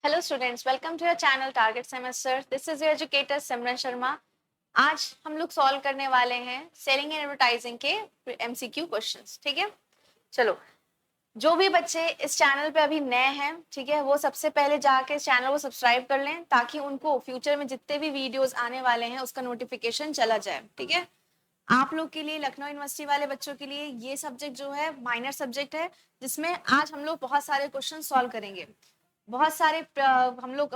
Hello students, welcome to your channel Target Semester. This is your educator Simran Sharma. आज हम लोग solve करने वाले हैं सेलिंग एंड एडवर्टाइजिंग के एमसीक्यू क्वेश्चंस। ठीक है, चलो। जो भी बच्चे इस चैनल पे अभी नए हैं, ठीक है, वो सबसे पहले जाके इस चैनल को सब्सक्राइब कर लें ताकि उनको फ्यूचर में जितने भी वीडियोस आने वाले हैं उसका नोटिफिकेशन चला जाए। ठीक है, आप लोग के लिए, लखनऊ यूनिवर्सिटी वाले बच्चों के लिए ये सब्जेक्ट जो है माइनर सब्जेक्ट है, जिसमें आज हम लोग बहुत सारे क्वेश्चन सॉल्व करेंगे। बहुत सारे हम लोग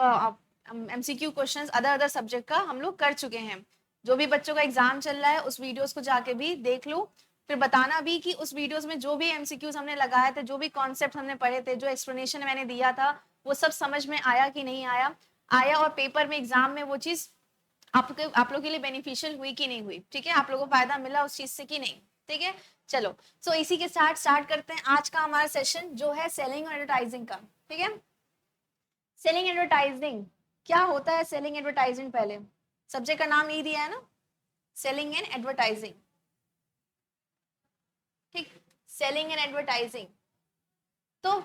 MCQ questions other other subject का हम लोग कर चुके हैं। जो भी बच्चों का एग्जाम चल रहा है उस वीडियोस को जाके भी देख लो, फिर बताना भी कि उस वीडियोस में जो भी एमसीक्यूज हमने लगाए थे, जो भी कॉन्सेप्ट हमने पढ़े थे, जो एक्सप्लेनेशन मैंने दिया था, वो सब समझ में आया कि नहीं आया आया और पेपर में एग्जाम में वो चीज आप लोग के लिए बेनिफिशियल हुई कि नहीं हुई। ठीक है, आप लोगों को फायदा मिला उस चीज से कि नहीं। ठीक है, चलो। सो इसी के साथ स्टार्ट करते हैं आज का हमारा सेशन जो है सेलिंग और एडवर्टाइजिंग का। ठीक है, सेलिंग एडवर्टाइजिंग क्या होता है? सेलिंग एडवर्टाइजिंग, पहले सब्जेक्ट का नाम ये दिया है ना, सेलिंग एंड एडवर्टाइजिंग। ठीक, सेलिंग एंड एडवर्टाइजिंग। तो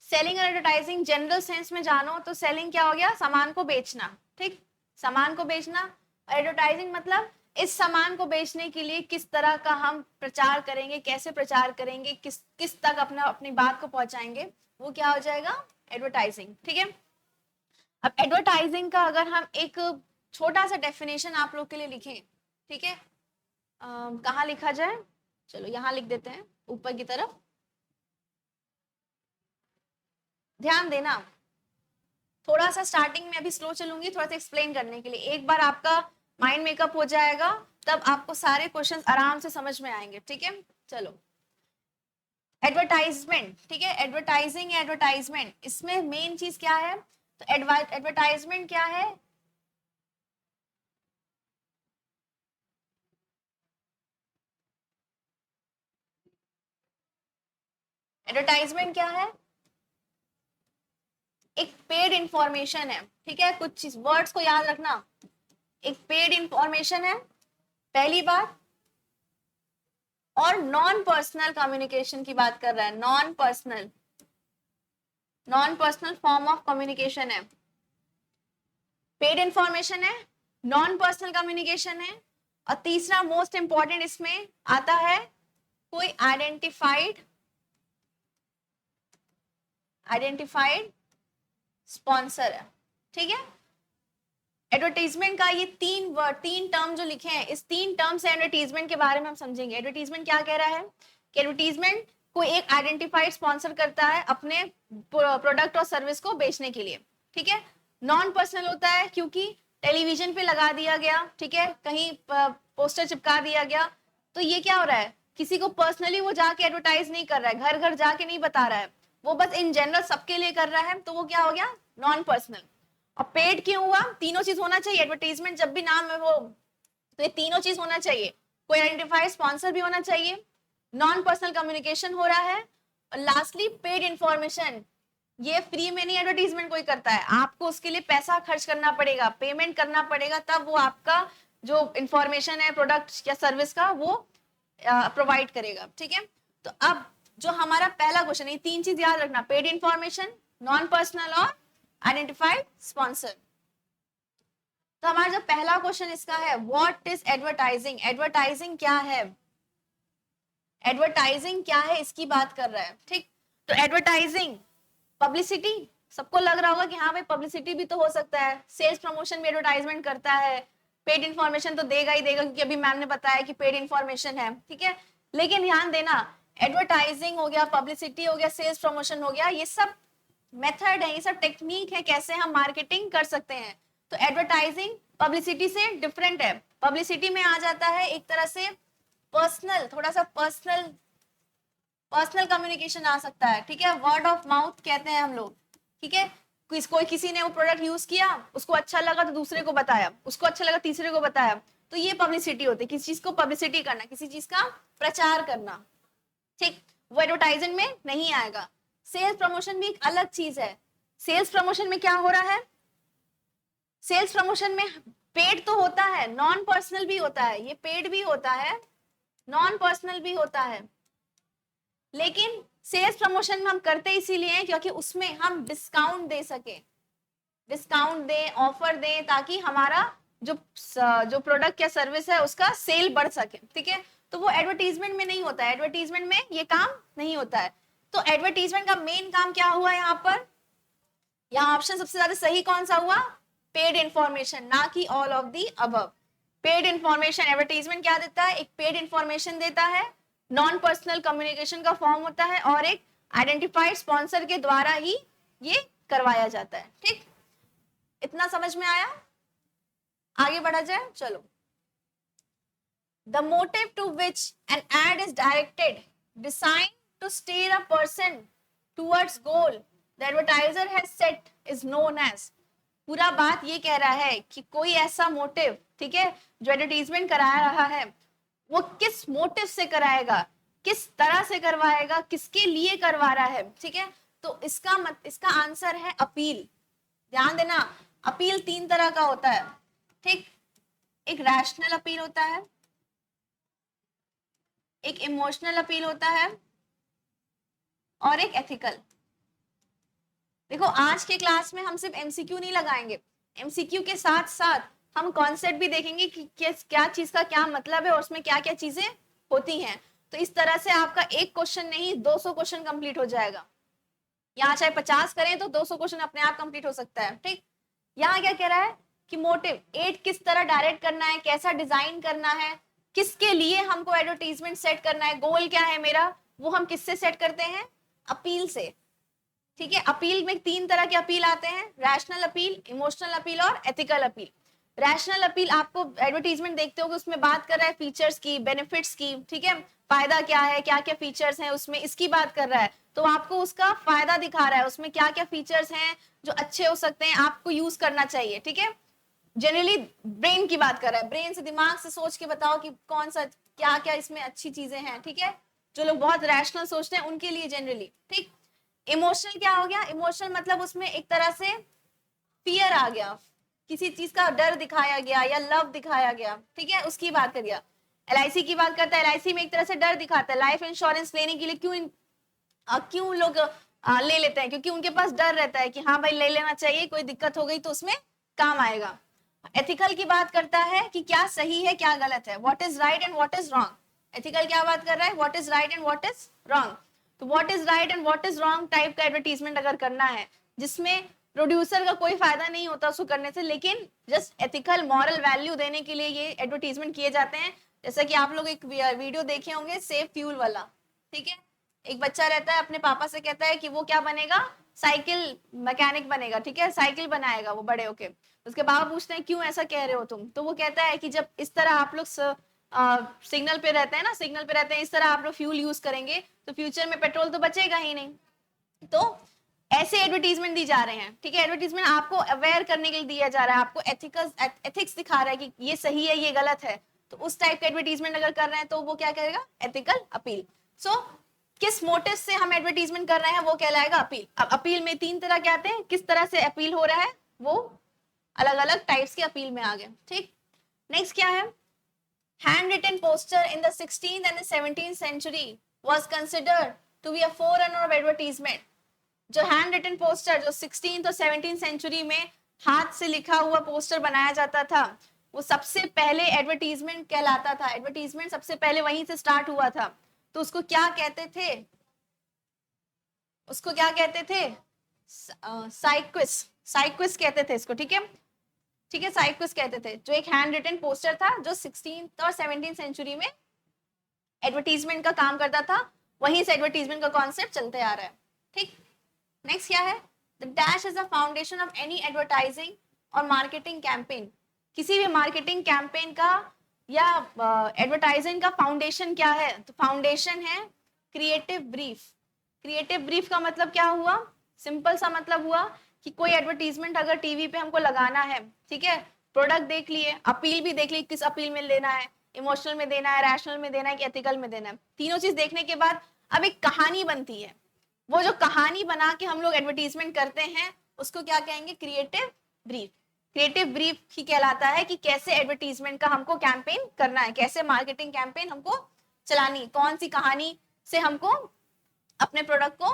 selling and advertising general sense में जानो तो सेलिंग क्या हो गया? सामान को बेचना। ठीक, सामान को बेचना। एडवर्टाइजिंग मतलब इस सामान को बेचने के लिए किस तरह का हम प्रचार करेंगे, कैसे प्रचार करेंगे, किस किस तक अपनी बात को पहुंचाएंगे, वो क्या हो जाएगा? एडवर्टाइजिंग। ठीक है, अब एडवर्टाइजिंग का अगर हम एक छोटा सा डेफिनेशन आप लोग के लिए लिखें, ठीक है, कहाँ लिखा जाए? चलो यहाँ लिख देते हैं ऊपर की तरफ। ध्यान देना, थोड़ा सा स्टार्टिंग में अभी स्लो चलूंगी थोड़ा सा एक्सप्लेन करने के लिए। एक बार आपका माइंड मेकअप हो जाएगा तब आपको सारे क्वेश्चंस आराम से समझ में आएंगे। ठीक है, चलो। एडवर्टाइजमेंट, ठीक है, एडवर्टाइजिंग या एडवर्टाइजमेंट, इसमें मेन चीज क्या है? तो एडवर्टाइजमेंट क्या है? एडवर्टाइजमेंट क्या है? एक पेड इंफॉर्मेशन है। ठीक है, कुछ चीज वर्ड्स को याद रखना। एक पेड इंफॉर्मेशन है, पहली बात, और नॉन पर्सनल कम्युनिकेशन की बात कर रहा है। Non personal form of communication है। पेड इंफॉर्मेशन है, नॉन पर्सनल कम्युनिकेशन है, और तीसरा मोस्ट इंपॉर्टेंट इसमें आता है कोई आइडेंटिफाइड स्पॉन्सर है। ठीक है, एडवर्टीजमेंट का ये तीन टर्म जो लिखे हैं, इस तीन टर्म से एडवर्टीजमेंट के बारे में हम समझेंगे। एडवर्टीजमेंट क्या कह रहा है कि एडवर्टीजमेंट कोई एक आइडेंटिफाइड स्पॉन्सर करता है अपने प्रोडक्ट और सर्विस को बेचने के लिए। ठीक है, नॉन पर्सनल होता है क्योंकि टेलीविजन पे लगा दिया गया, ठीक है, कहीं पोस्टर चिपका दिया गया, तो ये क्या हो रहा है? किसी को पर्सनली वो जाके एडवर्टाइज नहीं कर रहा है, घर घर जाके नहीं बता रहा है, वो बस इन जनरल सबके लिए कर रहा है, तो वो क्या हो गया? Non personal. और पेड क्यों हुआ? तीनों चीज होना चाहिए एडवर्टीजमेंट जब भी नाम है वो, तो ये तीनों चीज होना चाहिए। कोई आइडेंटिफाइड स्पॉन्सर भी होना चाहिए, नॉन पर्सनल कम्युनिकेशन हो रहा है, और लास्टली पेड इंफॉर्मेशन। ये फ्री में नहीं एडवर्टीजमेंट कोई करता है, आपको उसके लिए पैसा खर्च करना पड़ेगा, पेमेंट करना पड़ेगा, तब वो आपका जो इंफॉर्मेशन है प्रोडक्ट या सर्विस का वो प्रोवाइड करेगा। ठीक है, तो अब जो हमारा पहला क्वेश्चन है, तीन चीज याद रखना, पेड इंफॉर्मेशन, नॉन पर्सनल और आइडेंटिफाइड स्पॉन्सर। तो हमारा जो पहला क्वेश्चन इसका है, व्हाट इज एडवर्टाइजिंग? एडवर्टाइजिंग क्या है? एडवर्टाइजिंग क्या है इसकी बात कर रहा है। ठीक, तो एडवर्टाइजिंग पब्लिसिटी, सबको लग रहा होगा कि हाँ भाई पब्लिसिटी भी तो हो सकता है, सेल्स प्रमोशन में एडवर्टाइजमेंट करता है, पेड इंफॉर्मेशन तो देगा ही देगा क्योंकि अभी मैम ने बताया कि पेड इंफॉर्मेशन है। ठीक है, लेकिन ध्यान देना, एडवर्टाइजिंग हो गया, पब्लिसिटी हो गया, सेल्स प्रमोशन हो गया, ये सब मेथड है, ये सब टेक्निक है कैसे हम मार्केटिंग कर सकते हैं। तो एडवर्टाइजिंग पब्लिसिटी से डिफरेंट है। पब्लिसिटी में आ जाता है एक तरह से पर्सनल, थोड़ा सा पर्सनल कम्युनिकेशन आ सकता है। ठीक है, वर्ड ऑफ माउथ कहते हैं हम लोग। ठीक है, कोई किसी ने वो प्रोडक्ट यूज किया, उसको अच्छा लगा तो दूसरे को बताया, उसको अच्छा लगा तीसरे को बताया, तो ये पब्लिसिटी होती है, किसी चीज को पब्लिसिटी करना, किसी चीज का प्रचार करना। ठीक, वो एडवर्टाइजमेंट में नहीं आएगा। सेल्स प्रमोशन भी एक अलग चीज है। सेल्स प्रमोशन में क्या हो रहा है? सेल्स प्रमोशन में पेड तो होता है, नॉन पर्सनल भी होता है, ये पेड भी होता है, नॉन पर्सनल भी होता है, लेकिन सेल्स प्रमोशन में हम करते इसीलिए हैं क्योंकि उसमें हम डिस्काउंट दे सके। डिस्काउंट दें, ऑफर दें, ताकि हमारा जो प्रोडक्ट या सर्विस है उसका सेल बढ़ सके, ठीक है। तो वो एडवर्टीजमेंट में नहीं होता है, एडवर्टीजमेंट में ये काम नहीं होता है। तो एडवर्टीजमेंट का मेन काम क्या हुआ यहाँ पर, यहाँ ऑप्शन सबसे ज्यादा सही कौन सा हुआ, पेड इंफॉर्मेशन, ना कि all of the above. Paid information, advertisement क्या देता है, एक पेड इंफॉर्मेशन देता है, नॉन पर्सनल कम्युनिकेशन का फॉर्म होता है, और एक आइडेंटिफाइड स्पॉन्सर के द्वारा ही ये करवाया जाता है, ठीक। इतना समझ में आया, आगे बढ़ा जाए, चलो। The motive to which an ad is directed, designed to steer a person towards goal the advertiser has set is known as। पूरा बात ये कह रहा है कि कोई ऐसा मोटिव, ठीक है, जो एडवर्टीजमेंट करा रहा है वो किस मोटिव से कराएगा, किस तरह से करवाएगा, किसके लिए करवा रहा है, ठीक है। तो इसका आंसर है अपील। ध्यान देना, अपील 3 तरह का होता है, ठीक। एक रैशनल अपील होता है, एक इमोशनल अपील होता है, और एक एथिकल। देखो आज के क्लास में हम सिर्फ एमसीक्यू नहीं लगाएंगे, एमसीक्यू के साथ साथ हम कॉन्सेप्ट भी देखेंगे कि क्या चीज का क्या मतलब है और उसमें क्या क्या चीजें होती हैं। तो इस तरह से आपका एक क्वेश्चन नहीं 200 क्वेश्चन कंप्लीट हो जाएगा। यहाँ चाहे 50 करें तो 200 क्वेश्चन अपने आप कंप्लीट हो सकता है, ठीक। यहाँ क्या कह रहा है कि मोटिव, एड किस तरह डायरेक्ट करना है, कैसा डिजाइन करना है, किसके लिए हमको एडवर्टीजमेंट सेट करना है, गोल क्या है मेरा, वो हम किससे सेट करते हैं, अपील से, ठीक है। अपील में 3 तरह के अपील आते हैं, रैशनल अपील, इमोशनल अपील और एथिकल अपील। रैशनल अपील आपको एडवर्टीजमेंट देखते हो कि उसमें बात कर रहा है फीचर्स की, बेनिफिट्स की, ठीक है, फायदा क्या है, क्या क्या फीचर्स हैं उसमें, इसकी बात कर रहा है, तो आपको उसका फायदा दिखा रहा है, उसमें क्या क्या फीचर्स हैं जो अच्छे हो सकते हैं, आपको यूज करना चाहिए, ठीक है। जनरली ब्रेन की बात कर रहा है, ब्रेन से, दिमाग से सोच के बताओ कि कौन सा क्या क्या इसमें अच्छी चीजें हैं, ठीक है। जो लोग बहुत रैशनल सोचते हैं उनके लिए जनरली, ठीक। इमोशनल क्या हो गया, इमोशनल मतलब उसमें एक तरह से फियर आ गया, किसी चीज का डर दिखाया गया या लव दिखाया गया, ठीक है, उसकी बात कर दिया। एलआईसी की बात करता है, एलआईसी में एक तरह से डर दिखाता है, लाइफ इंश्योरेंस लेने के लिए क्यों लोग ले लेते हैं, क्योंकि उनके पास डर रहता है कि हाँ भाई ले लेना चाहिए, कोई दिक्कत हो गई तो उसमें काम आएगा। एथिकल की बात करता है कि क्या सही है क्या गलत है, what is right and what is wrong. Ethical क्या बात कर रहा है, what is right and what is wrong. तो what is right and what is wrong type का एडवर्टीजमेंट अगर करना है, जिसमें प्रोड्यूसर का कोई फायदा नहीं होता उसको करने से, लेकिन जस्ट एथिकल मॉरल वैल्यू देने के लिए ये एडवर्टीजमेंट किए जाते हैं। जैसा कि आप लोग एक वीडियो देखे होंगे सेफ फ्यूल वाला, ठीक है। एक बच्चा रहता है, अपने पापा से कहता है कि वो क्या बनेगा, साइकिल मैकेनिक बनेगा, ठीक है, साइकिल बनाएगा वो बड़े होके। उसके पापा पूछते हैं क्यों ऐसा कह रहे हो तुम, तो वो कहता है कि जब इस तरह आप लोग सिग्नल पे रहते हैं ना, सिग्नल पे रहते हैं, इस तरह आप लोग फ्यूल यूज करेंगे तो फ्यूचर में पेट्रोल तो बचेगा ही नहीं। तो ऐसे एडवर्टीजमेंट दी जा रहे हैं, ठीक है। एडवर्टीजमेंट आपको अवेयर करने के लिए दिया जा रहा है, आपको एथिक्स दिखा रहा है कि ये सही है ये गलत है। तो उस टाइप का एडवर्टीजमेंट अगर कर रहे हैं तो वो क्या करेगा, एथिकल अपील। सो किस मोटिव से हम एडवर्टीजमेंट कर रहे हैं वो कहलाएगा अपील। अब अपील में 3 तरह के आते हैं, किस तरह से अपील हो रहा है वो अलग अलग टाइप्स की अपील में आ गए, ठीक। नेक्स्ट क्या है, hand written poster in the 16th and the 17th century was considered to be a forerunner of advertisement। जो हैंड रिटन पोस्टर जो 16th और 17th सेंचुरी में हाथ से लिखा हुआ पोस्टर बनाया जाता था, वो सबसे पहले एडवर्टीजमेंट कहलाता था। एडवर्टीजमेंट सबसे पहले वहीं से स्टार्ट हुआ था। तो उसको क्या कहते थे, उसको क्या कहते थे, साइक्विस, साइक्विस कहते थे इसको, ठीक है, ठीक है, साइक्विस कहते थे। जो एक हैंड रिटन पोस्टर था जो 16th और 17th सेंचुरी में एडवर्टीजमेंट का काम करता था, वहीं से एडवर्टीजमेंट का कॉन्सेप्ट चलते आ रहा है, ठीक। नेक्स्ट क्या है, the dash is the foundation of any advertising और मार्केटिंग कैंपेन। किसी भी मार्केटिंग कैंपेन का या एडवर्टाइजिंग का फाउंडेशन क्या है, तो फाउंडेशन है क्रिएटिव ब्रीफ। क्रिएटिव ब्रीफ का मतलब क्या हुआ, सिंपल सा मतलब हुआ कि कोई एडवर्टीजमेंट अगर टीवी पे हमको लगाना है, ठीक है, प्रोडक्ट देख लिए, अपील भी देख ली किस अपील में लेना है, इमोशनल में देना है, रैशनल में देना है कि एथिकल में देना है, तीनों चीज देखने के बाद अब एक कहानी बनती है। वो जो कहानी बना के हम लोग एडवर्टीजमेंट करते हैं उसको क्या कहेंगे, क्रिएटिव ब्रीफ। क्रिएटिव ब्रीफ ही कहलाता है कि कैसे एडवर्टीजमेंट का हमको कैंपेन करना है, कैसे मार्केटिंग कैंपेन हमको चलानी, कौन सी कहानी से हमको अपने प्रोडक्ट को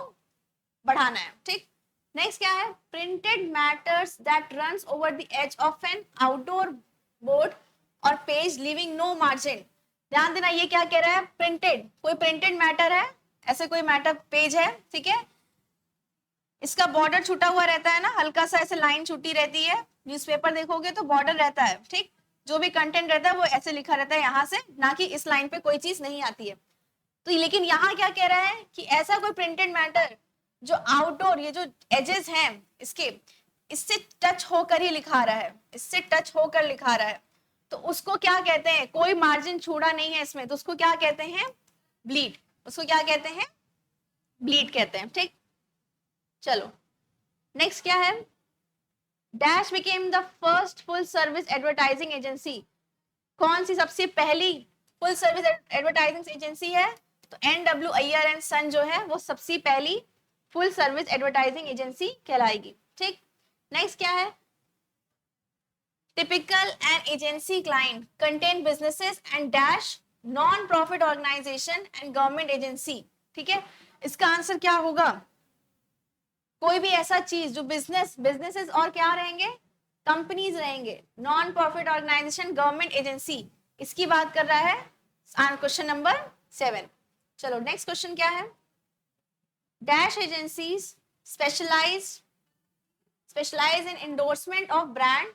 बढ़ाना है, ठीक। नेक्स्ट क्या है, printed matters that runs over the edge of an outdoor board और पेज लिविंग नो मार्जिन। ध्यान देना, ये क्या कह रहा है, प्रिंटेड, कोई प्रिंटेड मैटर है, ऐसे कोई मैटर पेज है, ठीक है, इसका बॉर्डर छूटा हुआ रहता है ना, हल्का सा ऐसे लाइन छूटी रहती है, न्यूज़पेपर देखोगे तो बॉर्डर रहता है, ठीक, जो भी कंटेंट रहता है वो ऐसे लिखा रहता है यहाँ से, ना कि इस लाइन पे कोई चीज नहीं आती है। तो लेकिन यहाँ क्या कह रहा है कि ऐसा कोई प्रिंटेड मैटर जो आउटडोर, ये जो एजेस हैं इसके, इससे टच होकर ही लिखा रहा है, इससे टच होकर लिखा रहा है, तो उसको क्या कहते हैं, कोई मार्जिन छूड़ा नहीं है इसमें, तो उसको क्या कहते हैं, ब्लीड, उसको क्या कहते हैं, ब्लीड कहते हैं, ठीक। चलो नेक्स्ट क्या है, dash became the first full service advertising agency. कौन सी सबसे पहली फुल सर्विस एडवर्टाइजिंग एजेंसी है, तो NW अय्यर एंड सन जो है वो सबसे पहली फुल सर्विस एडवर्टाइजिंग एजेंसी कहलाएगी, ठीक। नेक्स्ट क्या है, typical and agency client content businesses and dash non profit organisation and government agency, ठीक है, इसका आंसर क्या होगा, कोई भी ऐसा चीज जो बिजनेसेस और क्या रहेंगे, कंपनीज रहेंगे, non profit organisation, government agency, इसकी बात कर रहा है क्वेश्चन नंबर 7। चलो नेक्स्ट क्वेश्चन क्या है, dash agencies specialise in endorsement of brand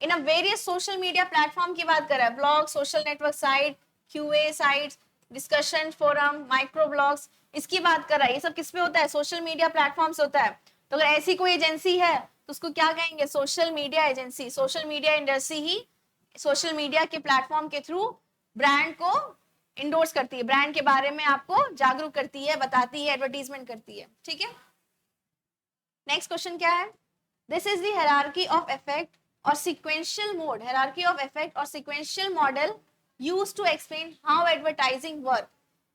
in a various social media platform की बात कर रहा है, blog, social network site, QA sites, discussion forum, micro blogs, इसकी बात कर रहा है। ये सब किस पे होता है, सोशल मीडिया प्लेटफॉर्म से होता है। तो अगर ऐसी कोई एजेंसी है तो उसको क्या कहेंगे, social media agency. Social media industry ही सोशल मीडिया के प्लेटफॉर्म के थ्रू ब्रांड को इंडोर्स करती है, ब्रांड के बारे में आपको जागरूक करती है, बताती है, एडवर्टीजमेंट करती है, ठीक है। नेक्स्ट क्वेश्चन क्या है, this is the hierarchy of effect और sequential mode, hierarchy of effect और sequential model used to explain how advertising work,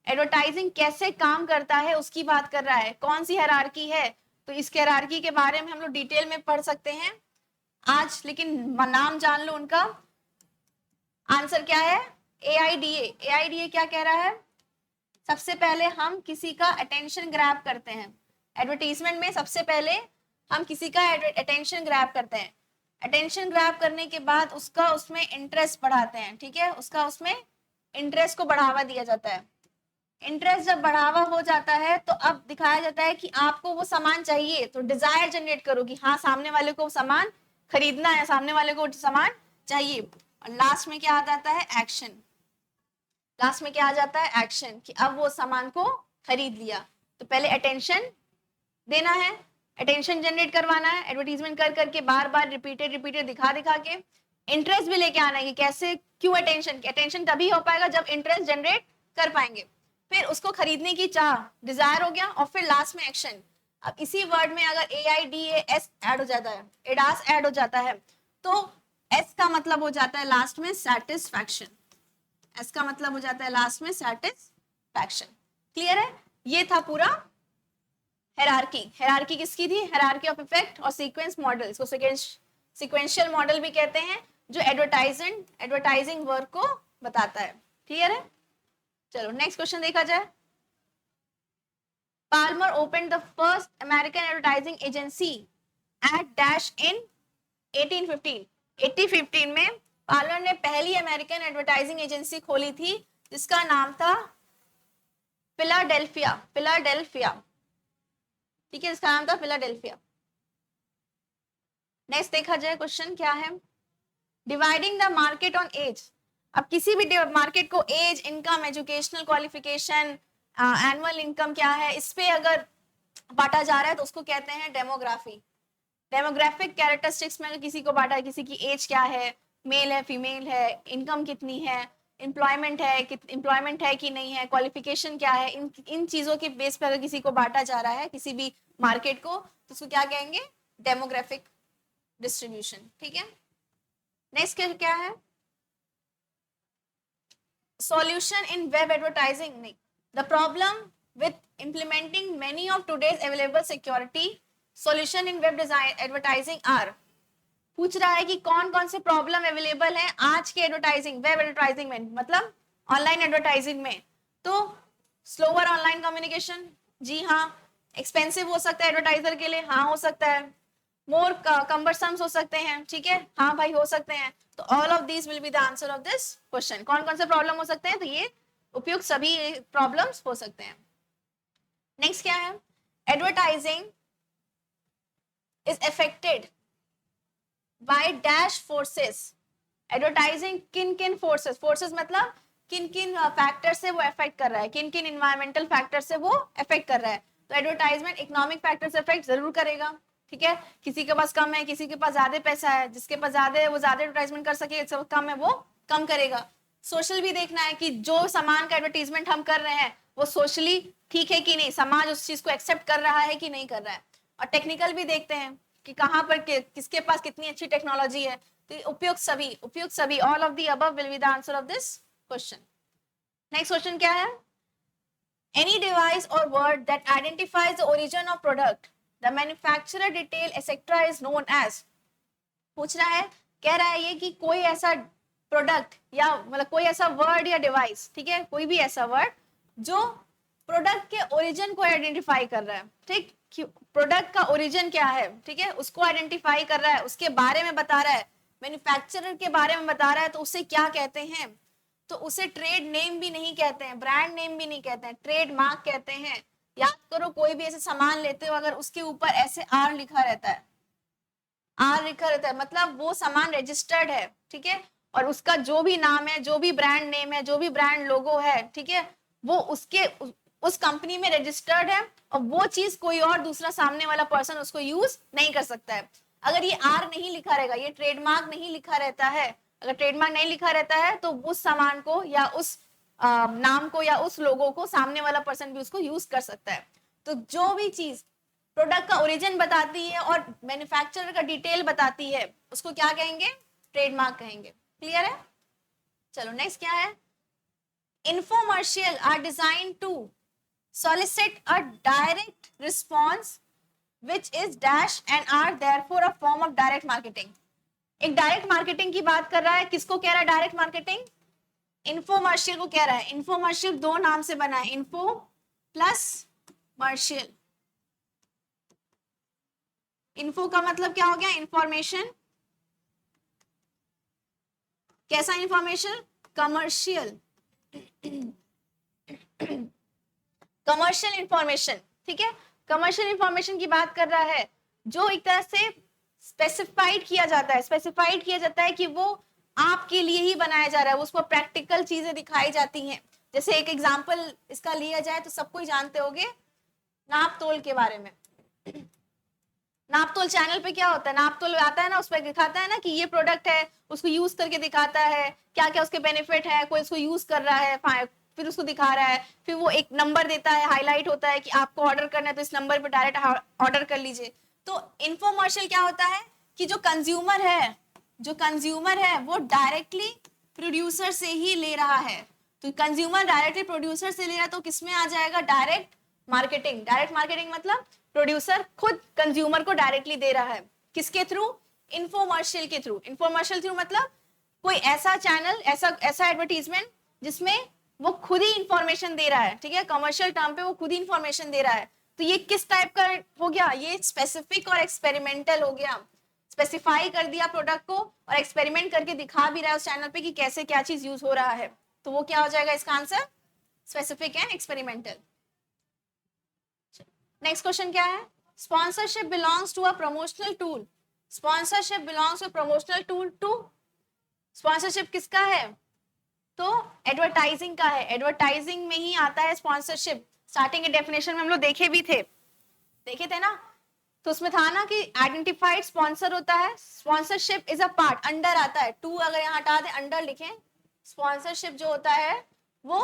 advertising कैसे काम करता है उसकी बात कर रहा है। कौन सी हायरार्की है, तो इस हायरार्की के बारे में हम लोग डिटेल में पढ़ सकते हैं आज, लेकिन नाम जान लो उनका। आंसर क्या है, AIDA। AIDA क्या कह रहा है, सबसे पहले हम किसी का अटेंशन ग्रैब करते हैं, एडवर्टीजमेंट में सबसे पहले हम किसी का अटेंशन ग्रैब करते हैं, अटेंशन ग्रैब करने के बाद उसका उसमें इंटरेस्ट बढ़ाते हैं, ठीक है, उसका उसमें इंटरेस्ट को बढ़ावा दिया जाता है। इंटरेस्ट जब बढ़ावा हो जाता है तो अब दिखाया जाता है कि आपको वो सामान चाहिए, तो डिजायर जनरेट करो कि हाँ सामने वाले को सामान खरीदना है, सामने वाले को सामान चाहिए। और लास्ट में क्या आ जाता है, एक्शन। लास्ट में क्या आ जाता है, एक्शन, कि अब वो सामान को खरीद लिया। तो पहले अटेंशन देना है, अटेंशन जनरेट करवाना है, एडवर्टीजमेंट कर करके बार बार रिपीटेड दिखा के इंटरेस्ट भी लेके आना है कि कैसे, क्यों अटेंशन, अटेंशन तभी हो पाएगा जब इंटरेस्ट जनरेट कर पाएंगे, फिर उसको खरीदने की चाह, डिजायर हो गया, और फिर लास्ट में एक्शन। अब इसी वर्ड में अगर AIDAS ऐड हो जाता है, एडास ऐड हो जाता है, तो S का मतलब हो जाता है लास्ट में सेटिस्फैक्शन, S का मतलब हो जाता है लास्ट में सेटिस्फैक्शन। क्लियर है, ये था पूरा हायरार्की। हायरार्की किसकी थी, हायरार्की ऑफ इफेक्ट और सीक्वेंस मॉडल, इसको सीक्वेंशियल मॉडल भी कहते हैं, जो एडवर्टाइजिंग वर्क को बताता है। क्लियर है, चलो नेक्स्ट क्वेश्चन देखा जाए। Palmer open the first American advertising agency at dash in 1815। 1815 में पार्लर ने पहली अमेरिकन एडवर्टाइजिंग एजेंसी खोली थी, जिसका नाम था फिलाडेल्फिया, ठीक है, इसका नाम था फिलाडेल्फिया। नेक्स्ट देखा जाए क्वेश्चन क्या है, dividing the market on age. अब किसी भी मार्केट को age, income, educational qualification, annual income क्या है, इस पे अगर बांटा जा रहा है तो उसको कहते हैं डेमोग्राफी। डेमोग्राफिक कैरेक्टरिस्टिक्स में किसी को बांटा है, किसी की एज क्या है, मेल है, फीमेल है, इनकम कितनी है, एम्प्लॉयमेंट है कि नहीं है, क्वालिफिकेशन क्या है, इन चीजों के बेस पर अगर किसी को बांटा जा रहा है किसी भी मार्केट को, तो उसको क्या कहेंगे, डेमोग्राफिक डिस्ट्रीब्यूशन। ठीक है, नेक्स्ट क्या है, solution in web advertising. The problem with implementing many of today's available security solution in web design advertising are, पूछ रहा है कि कौन कौन से प्रॉब्लम अवेलेबल है आज के एडवर्टाइजिंग, वेब एडवर्टाइजिंग में, मतलब ऑनलाइन एडवर्टाइजिंग में। तो स्लोअर ऑनलाइन कम्युनिकेशन, जी हाँ, एक्सपेंसिव हो सकता है एडवर्टाइजर के लिए, हाँ हो सकता है। मोर कम्बरसम्स हो सकते हैं, ठीक है, हाँ भाई हो सकते हैं। तो all of these will be the answer of this question. कौन कौन से प्रॉब्लम हो सकते हैं, तो ये उपयुक्त सभी प्रॉब्लम्स हो सकते हैं। नेक्स्ट क्या है, advertising is affected by dash forces. Advertising किन किन फोर्सेस, फोर्सेस मतलब किन किन फैक्टर से वो अफेक्ट कर रहा है, किन किन इन्वायरमेंटल फैक्टर से वो अफेक्ट कर रहा है। तो एडवर्टाइजमेंट इकोनॉमिक फैक्टर से अफेक्ट जरूर करेगा, ठीक है, किसी के पास कम है, किसी के पास ज्यादा पैसा है, जिसके पास ज्यादा है वो ज्यादा एडवर्टाइजमेंट कर सके, जिसके पास कम है वो कम करेगा। सोशल भी देखना है कि जो सामान का एडवर्टीजमेंट हम कर रहे हैं वो सोशली ठीक है कि नहीं, समाज उस चीज को एक्सेप्ट कर रहा है कि नहीं कर रहा है। और टेक्निकल भी देखते हैं कि कहाँ पर किसके पास कितनी अच्छी टेक्नोलॉजी है। तो उपयुक्त सभी all of the above will be the answer of this question. Next question क्या है, any device or word that identifies the origin of product, the manufacturer detail etc is known as। पूछ रहा है, कह रहा है ये कि कोई ऐसा प्रोडक्ट या मतलब कोई ऐसा वर्ड या डिवाइस, ठीक है, कोई भी ऐसा वर्ड जो प्रोडक्ट के ओरिजिन को आइडेंटिफाई कर रहा है, ठीक, प्रोडक्ट का ओरिजिन क्या है, ठीक है, उसको आइडेंटिफाई कर रहा है, उसके बारे में बता रहा है, मैन्युफैक्चरर के बारे में बता रहा है, तो उसे क्या कहते हैं, तो उसे ट्रेड नेम भी नहीं कहते हैं, ब्रांड नेम भी नहीं कहते हैं, ट्रेड मार्क कहते हैं। याद करो, कोई भी ऐसे सामान लेते हो अगर उसके ऊपर ऐसे आर लिखा रहता है, आर लिखा रहता है मतलब वो सामान रजिस्टर्ड है, ठीक है, और उसका जो भी नाम है, जो भी ब्रांड नेम है, जो भी ब्रांड लोगो है, ठीक है, वो उसके उस कंपनी में रजिस्टर्ड है, और वो चीज कोई और दूसरा सामने वाला पर्सन उसको यूज नहीं कर सकता है। अगर ये आर नहीं लिखा रहेगा, ये ट्रेडमार्क नहीं लिखा रहता है, अगर ट्रेडमार्क नहीं लिखा रहता है तो उस सामान को या उस नाम को या उस लोगो को सामने वाला पर्सन भी उसको यूज कर सकता है। तो जो भी चीज प्रोडक्ट का ओरिजिन बताती है और मैन्युफैक्चरर का डिटेल बताती है उसको क्या कहेंगे, ट्रेडमार्क कहेंगे। क्लियर है, चलो नेक्स्ट क्या है, infomercial are designed to solicit a direct response which is dash and are therefore a form of direct marketing। एक डायरेक्ट मार्केटिंग की बात कर रहा है, किसको कह रहा है डायरेक्ट मार्केटिंग, इन्फोमर्शियल को कह रहा है। इन्फोमर्शियल दो नाम से बना है, इन्फो प्लस मर्शियल। इन्फो का मतलब क्या हो गया, इंफॉर्मेशन, कैसा इंफॉर्मेशन, कमर्शियल, कमर्शियल इंफॉर्मेशन, ठीक है, कमर्शियल इंफॉर्मेशन की बात कर रहा है जो एक तरह से स्पेसिफाइड किया जाता है, स्पेसिफाइड किया जाता है कि वो आपके लिए ही बनाया जा रहा है, उसको प्रैक्टिकल चीजें दिखाई जाती हैं। जैसे एक एग्जांपल इसका लिया जाए तो सबको ही जानते होंगे नाप तोल के बारे में। नाप तोल चैनल पे क्या होता है, नाप तोल आता है ना, उस पर दिखाता है ना कि ये प्रोडक्ट है, उसको यूज करके दिखाता है क्या क्या उसके बेनिफिट है, कोई उसको यूज कर रहा है फिर उसको दिखा रहा है, फिर वो एक नंबर देता है, हाईलाइट होता है कि आपको ऑर्डर करना है तो इस नंबर पे डायरेक्ट ऑर्डर कर लीजिए। तो इन्फोमर्शियल क्या होता है कि जो कंज्यूमर है वो डायरेक्टली प्रोड्यूसर से ही ले रहा है। तो कंज्यूमर डायरेक्टली प्रोड्यूसर से ले रहा है तो किसमें आ जाएगा, डायरेक्ट मार्केटिंग। डायरेक्ट मार्केटिंग मतलब प्रोड्यूसर खुद कंज्यूमर को डायरेक्टली दे रहा है, किसके थ्रू, इन्फोमर्शियल के थ्रू। इन्फोमर्शियल थ्रू मतलब कोई ऐसा चैनल, ऐसा एडवर्टीजमेंट जिसमें वो खुद ही इंफॉर्मेशन दे रहा है, ठीक है, कमर्शियल टर्म पे वो खुद ही इंफॉर्मेशन दे रहा है। तो ये किस टाइप का हो गया, ये स्पेसिफिक और एक्सपेरिमेंटल हो गया। स्पेसिफाई कर दिया प्रोडक्ट को और एक्सपेरिमेंट करके दिखा भी रहा है उस चैनल पे कि कैसे क्या चीज यूज हो रहा है, तो वो क्या हो जाएगा इसका answer, specific and experimental. Next question क्या है, sponsorship belongs to a promotional tool. Sponsorship belongs to promotional tool to, sponsorship किसका है, तो एडवर्टाइजिंग का है। एडवर्टाइजिंग में ही आता है स्पॉन्सरशिप। स्टार्टिंग के डेफिनेशन में हम लोग देखे थे ना, तो उसमें था ना कि आइडेंटिफाइड स्पॉन्सर होता है, sponsorship is a part, under आता है, टू अगर यहाँ हटा दे अंडर लिखें, स्पॉन्सरशिप जो होता है वो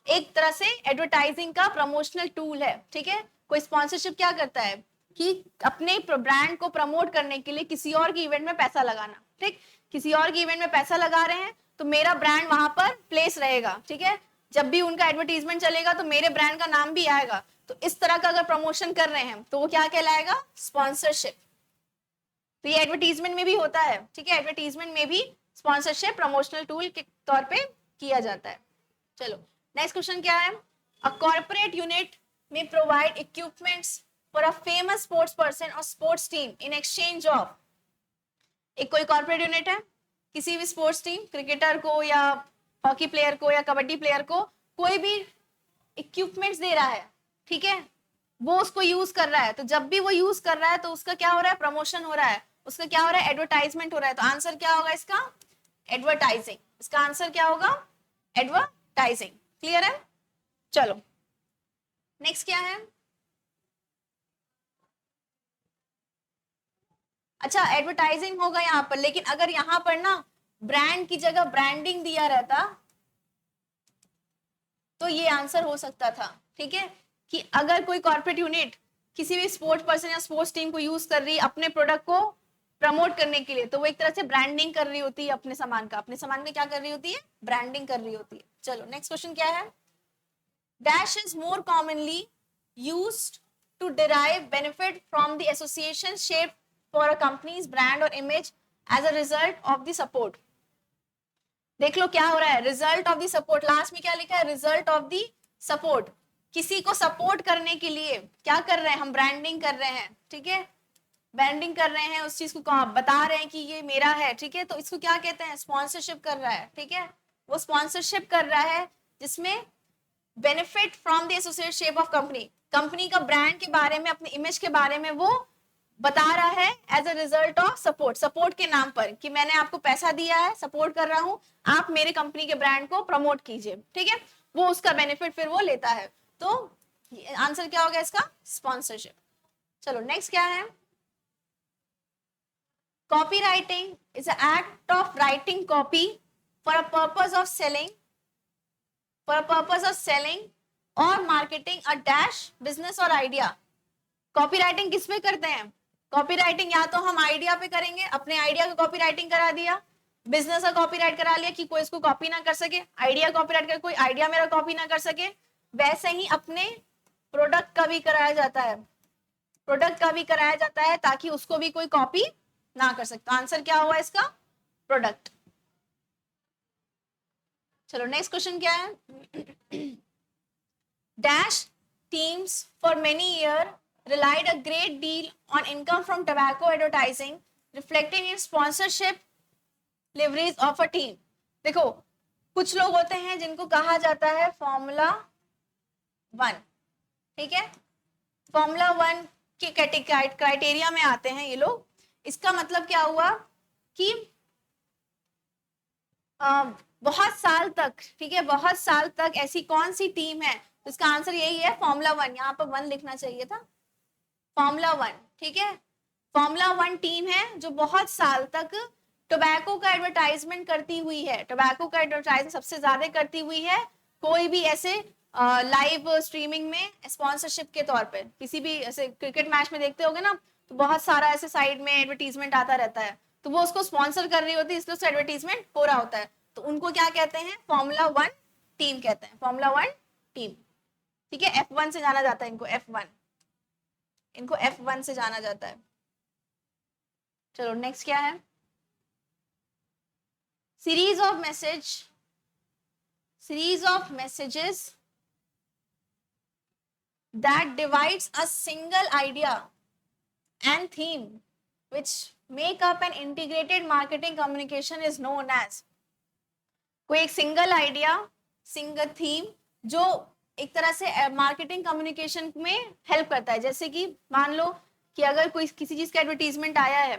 एक तरह से एडवर्टाइजिंग का प्रमोशनल टूल है, ठीक है। कोई स्पॉन्सरशिप क्या करता है कि अपने ब्रांड को प्रमोट करने के लिए किसी और के इवेंट में पैसा लगाना, ठीक, किसी और के इवेंट में पैसा लगा रहे हैं तो मेरा ब्रांड वहां पर प्लेस रहेगा, ठीक है, जब भी उनका एडवर्टीजमेंट चलेगा तो मेरे ब्रांड का नाम भी आएगा। तो इस तरह का अगर प्रमोशन कर रहे हैं तो वो क्या कहलाएगा, स्पॉन्सरशिप। तो ये एडवर्टीजमेंट में भी होता है, ठीक है, एडवर्टीजमेंट में भी स्पॉन्सरशिप प्रमोशनल टूल के तौर पे किया जाता है। चलो नेक्स्ट क्वेश्चन क्या है, अ कॉर्पोरेट यूनिट में provide equipments for a famous sports person और sports team in exchange of, एक कोई कॉर्पोरेट यूनिट है, किसी भी स्पोर्ट्स टीम, क्रिकेटर को या हॉकी प्लेयर को या कबड्डी प्लेयर को कोई भी इक्विपमेंट्स दे रहा है, ठीक है, वो उसको यूज कर रहा है, तो जब भी वो यूज कर रहा है तो उसका क्या हो रहा है, प्रमोशन हो रहा है, उसका क्या हो रहा है, एडवर्टाइजमेंट हो रहा है। तो आंसर क्या होगा इसका, एडवर्टाइजिंग। इसका आंसर क्या होगा, एडवर्टाइजिंग। क्लियर है? चलो नेक्स्ट क्या है, अच्छा एडवर्टाइजिंग होगा यहाँ पर, लेकिन अगर यहाँ पर ना ब्रांड की जगह ब्रांडिंग दिया रहता तो ये आंसर हो सकता था, ठीक है, कि अगर कोई कॉर्पोरेट यूनिट किसी भी स्पोर्ट्स पर्सन या स्पोर्ट्स टीम को यूज कर रही है अपने प्रोडक्ट को प्रमोट करने के लिए, तो वो एक तरह से ब्रांडिंग कर रही होती है अपने सामान का, अपने सामान का क्या कर रही होती है, ब्रांडिंग कर रही होती है। चलो नेक्स्ट क्वेश्चन क्या है, dash is more commonly used to derive benefit from the association shaped for a company's brand or image as a result of the support। देख लो क्या हो रहा है, result of the support, last में क्या लिखा है, रिजल्ट ऑफ द सपोर्ट। किसी को सपोर्ट करने के लिए क्या कर रहे हैं हम, ब्रांडिंग कर रहे हैं, ठीक है, ब्रांडिंग कर रहे हैं, उस चीज को बता रहे हैं कि ये मेरा है, ठीक है, तो इसको क्या कहते हैं, स्पॉन्सरशिप कर रहा है, ठीक है, वो स्पॉन्सरशिप कर रहा है जिसमें benefit from the associate shape of company, company का ब्रांड के बारे में, अपने इमेज के बारे में वो बता रहा है as a result of support, support के नाम पर, कि मैंने आपको पैसा दिया है, सपोर्ट कर रहा हूं, आप मेरे कंपनी के ब्रांड को प्रमोट कीजिए, ठीक है, वो उसका बेनिफिट फिर वो लेता है। तो आंसर क्या होगा इसका, स्पॉन्सरशिप। चलो नेक्स्ट क्या है, copy writing is a act of writing copy for a purpose of selling, for a purpose of selling और मार्केटिंग अ डैश बिजनेस और आइडिया। कॉपी राइटिंग किस पे करते हैं, कॉपी राइटिंग या तो हम आइडिया पे करेंगे, अपने आइडिया का कॉपी राइटिंग करा दिया, बिजनेस का कॉपी राइट करा लिया कि कोई इसको कॉपी ना कर सके, आइडिया कॉपी राइट कर कोई आइडिया मेरा कॉपी ना कर सके, वैसे ही अपने प्रोडक्ट का भी कराया जाता है, प्रोडक्ट का भी कराया जाता है ताकि उसको भी कोई कॉपी ना कर सकता। आंसर क्या हुआ इसका, प्रोडक्ट। चलो नेक्स्ट क्वेश्चन क्या है, dash teams for many year relied a great deal on income from tobacco advertising, reflecting in sponsorship leverage of a team। देखो कुछ लोग होते हैं जिनको कहा जाता है फॉर्मूला 1, ठीक है, फॉर्मूला 1 के क्राइटेरिया में आते हैं ये लोग। इसका मतलब क्या हुआ कि बहुत साल तक, ठीक है, बहुत साल तक ऐसी कौन सी टीम है, तो इसका आंसर यही है फॉर्मूला 1, यहाँ पर 1 लिखना चाहिए था, फॉर्मूला 1, ठीक है, फॉर्मूला 1 टीम है जो बहुत साल तक टोबैको का एडवर्टाइजमेंट करती हुई है, टोबैको का एडवर्टाइजमेंट सबसे ज्यादा करती हुई है, कोई भी ऐसे लाइव स्ट्रीमिंग में स्पॉन्सरशिप के तौर पे, किसी भी ऐसे क्रिकेट मैच में देखते होगे ना, तो बहुत सारा ऐसे साइड में एडवर्टीजमेंट आता रहता है, तो वो उसको स्पॉन्सर कर रही होती है, इसलिए उसका एडवर्टीजमेंट हो रहा होता है, तो उनको क्या कहते हैं, फॉर्मूला 1 टीम कहते हैं, फॉर्मूला 1 टीम, ठीक है, F1 से जाना जाता है इनको, F1, इनको F1 से जाना जाता है। चलो नेक्स्ट क्या है, series of messages that divides a single idea and theme which make up an integrated marketing communication is known as. कोई एक सिंगल आइडिया, सिंगल थीम जो एक तरह से मार्केटिंग कम्युनिकेशन में हेल्प करता है, जैसे कि मान लो कि अगर कोई किसी चीज का एडवर्टीजमेंट आया है,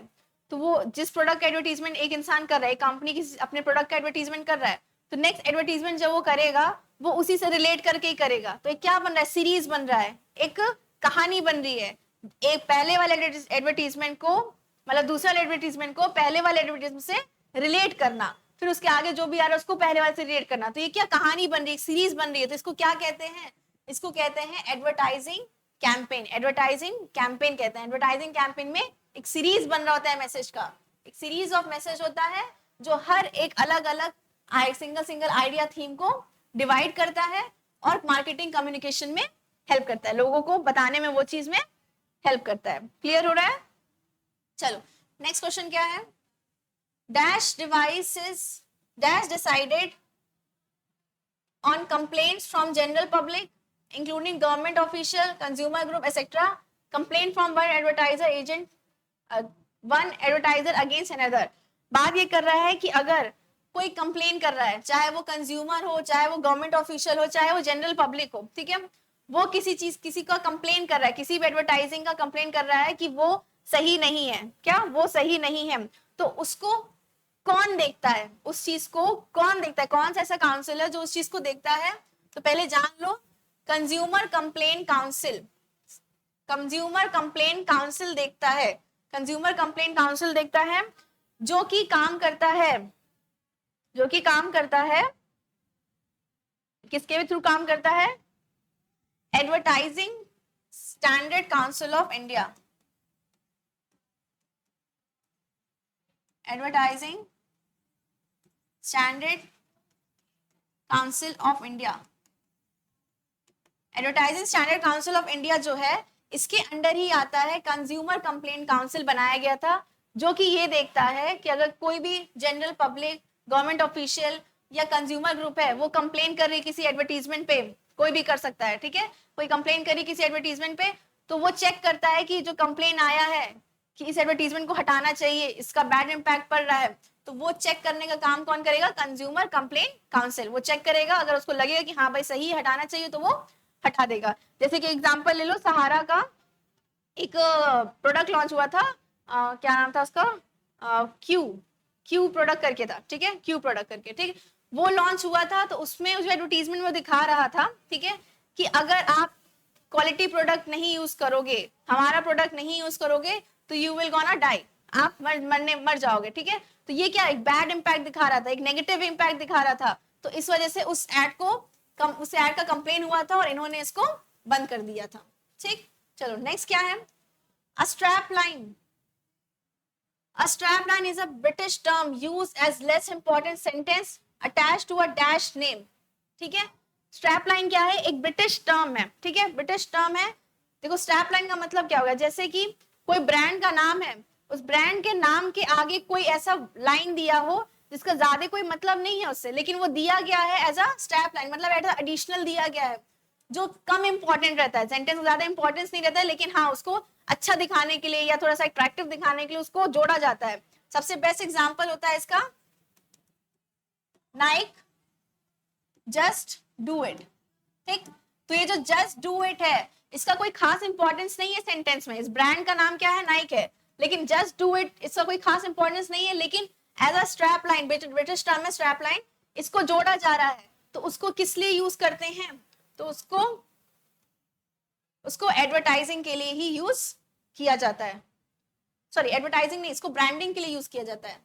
तो वो जिस प्रोडक्ट का एडवर्टीजमेंट एक इंसान कर रहा है, कंपनी की अपने प्रोडक्ट का एडवर्टीजमेंट कर रहा है, तो नेक्स्ट एडवर्टीजमेंट जब वो करेगा वो उसी से रिलेट करके ही करेगा, तो एक क्या बन रहा है, सीरीज बन रहा है, एक कहानी बन रही है, एक पहले वाले एडवर्टीजमेंट को, मतलब दूसरे वाले एडवर्टीजमेंट को पहले वाले एडवर्टीजमेंट से रिलेट करना, फिर उसके आगे जो भी आ रहा है उसको पहले वाले से रिलेट करना, तो ये क्या कहानी बन रही है, सीरीज बन रही है, तो इसको क्या कहते हैं, इसको कहते हैं एडवर्टाइजिंग कैंपेन, एडवर्टाइजिंग कैंपेन कहते हैं। एडवर्टाइजिंग कैंपेन में एक सीरीज बन रहा होता है मैसेज का, एक सीरीज ऑफ मैसेज होता है जो हर एक अलग अलग सिंगल आइडिया थीम को डिवाइड करता है और मार्केटिंग कम्युनिकेशन में हेल्प करता है, लोगों को बताने में वो चीज में हेल्प करता है। क्लियर हो रहा है? चलो नेक्स्ट क्वेश्चन क्या है, dash devices dash decided on complaints from general public including government official, consumer group etc complain from one advertiser agent, one advertiser against another. बात ये कर रहा है कि अगर कोई कंप्लेन कर रहा है, चाहे वो कंज्यूमर हो, चाहे वो गवर्नमेंट ऑफिशियल हो, चाहे वो जनरल पब्लिक हो, ठीक है, वो किसी का कंप्लेन कर रहा है, किसी भी एडवर्टाइजिंग का कंप्लेन कर रहा है कि वो सही नहीं है, क्या वो सही नहीं है, तो उसको कौन देखता है, उस चीज को कौन देखता है, कौन सा ऐसा काउंसिल है जो उस चीज को देखता है? तो पहले जान लो, consumer complain council, consumer complain council देखता है, कंज्यूमर कंप्लेन काउंसिल देखता है, जो कि काम करता है, जो कि काम करता है किसके थ्रू काम करता है? Advertising standard council of India, advertising standard council of India. Advertising standard council of India जो है, इसके अंडर ही आता है, कंज्यूमर कंप्लेंट काउंसिल बनाया गया था, जो कि ये देखता है कि अगर कोई भी जनरल पब्लिक, गवर्नमेंट ऑफिशियल या कंज्यूमर ग्रुप है, वो कंप्लेन कर रही किसी एडवर्टीजमेंट पे, कोई भी कर सकता है, ठीक है, कोई कंप्लेन करी किसी एडवर्टीजमेंट पे, तो वो चेक करता है कि जो कंप्लेन आया है कि इस एडवर्टीजमेंट को हटाना चाहिए, इसका बैड इम्पैक्ट पड़ रहा है, तो वो चेक करने का काम कौन करेगा? Consumer complain council. वो चेक करेगा, अगर उसको लगेगा कि हाँ भाई सही है, हटाना चाहिए, तो वो हटा देगा। जैसे कि एग्जांपल ले लो, सहारा का एक प्रोडक्ट लॉन्च हुआ था, क्या नाम था उसका? क्यू, क्यू प्रोडक्ट करके था, ठीक है, क्यू प्रोडक्ट करके, ठीक, वो लॉन्च हुआ था, तो उसमें उस एडवर्टीजमेंट में दिखा रहा था, ठीक है, कि अगर आप क्वालिटी प्रोडक्ट नहीं यूज करोगे, हमारा प्रोडक्ट नहीं यूज करोगे, तो यू विल गोना डाई, आप मर जाओगे, ठीक है। तो ये क्या, एक बैड इंपैक्ट दिखा रहा था, एक नेगेटिव इंपैक्ट दिखा रहा था, तो इस वजह से उस एड को उस एड का कंप्लेन हुआ था और इन्होंने इसको बंद कर दिया था, ठीक। चलो नेक्स्ट क्या है? A strap line. A strapline is a British term used as less important sentence attached to a dash name, ठीक है। स्ट्रैपलाइन क्या है? एक ब्रिटिश टर्म है, ठीक है, ब्रिटिश टर्म है। देखो स्ट्रैपलाइन का मतलब क्या होगा, जैसे कि कोई ब्रांड का नाम है, उस ब्रांड के नाम के आगे कोई ऐसा लाइन दिया हो जिसका ज्यादा कोई मतलब नहीं है उससे, लेकिन वो दिया गया है एज अ स्ट्रैपलाइन, मतलब एज अ एडिशनल दिया गया है, जो कम इंपॉर्टेंट रहता है, सेंटेंस ज्यादा इंपॉर्टेंस नहीं रहता है, लेकिन हाँ उसको अच्छा दिखाने के लिए या थोड़ा सा अट्रैक्टिव दिखाने के लिए उसको जोड़ा जाता है। सबसे बेस्ट एग्जांपल होता है इसका नाइक जस्ट डू इट, ठीक। तो ये जो जस्ट डू इट है, इसका कोई खास इंपॉर्टेंस नहीं है सेंटेंस में, इस ब्रांड का नाम क्या है? नाइक है, लेकिन जस्ट डू इट इसका कोई खास इंपॉर्टेंस नहीं है, लेकिन as a strap line, British term में स्ट्रैप लाइन, इसको जोड़ा जा रहा है, तो उसको किस लिए यूज करते हैं? तो उसको एडवर्टाइजिंग के लिए ही यूज किया जाता है, सॉरी एडवर्टाइजिंग नहीं, इसको ब्रांडिंग के लिए यूज किया जाता है।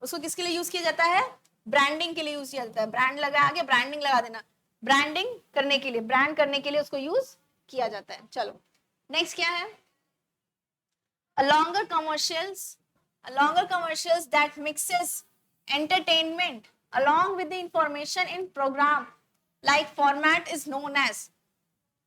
उसको किसके लिए यूज किया जाता है? ब्रांडिंग के लिए यूज किया जाता है, ब्रांड लगा आगे ब्रांडिंग लगा देना, ब्रांडिंग करने के लिए, ब्रांड करने के लिए उसको यूज किया जाता है। चलो नेक्स्ट क्या है? a longer commercials a longer commercials that mixes entertainment along with the information in program like format is known as,